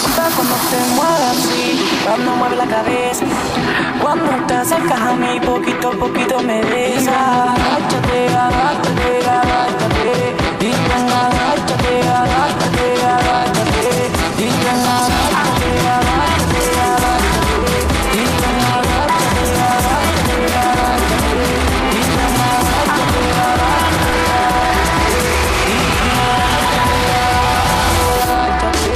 gusta cuando te mueves así, cuando mueve la cabeza. Cuando te acercas a mí, poquito a poquito me besas. Agáchate, agáchate, agáchate. Y ven, agáchate, agáchate, agáchate. Y ven, agáchate, agáchate, agáchate. Y ven, agáchate, agáchate, agáchate. Y ven, agáchate, agáchate, agáchate. Y ven, agáchate, agáchate.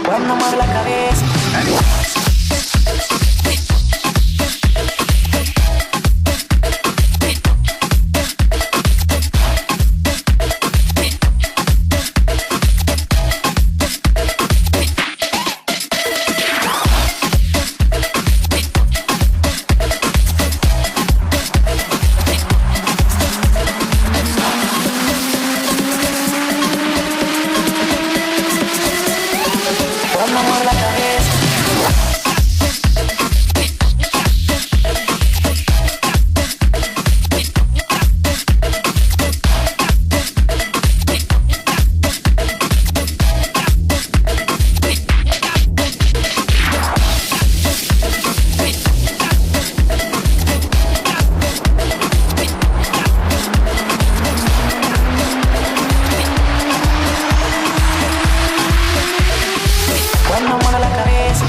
Cuando mueve la cabeza. Cuando mueve la cabeza. Cuando mueve la cabeza.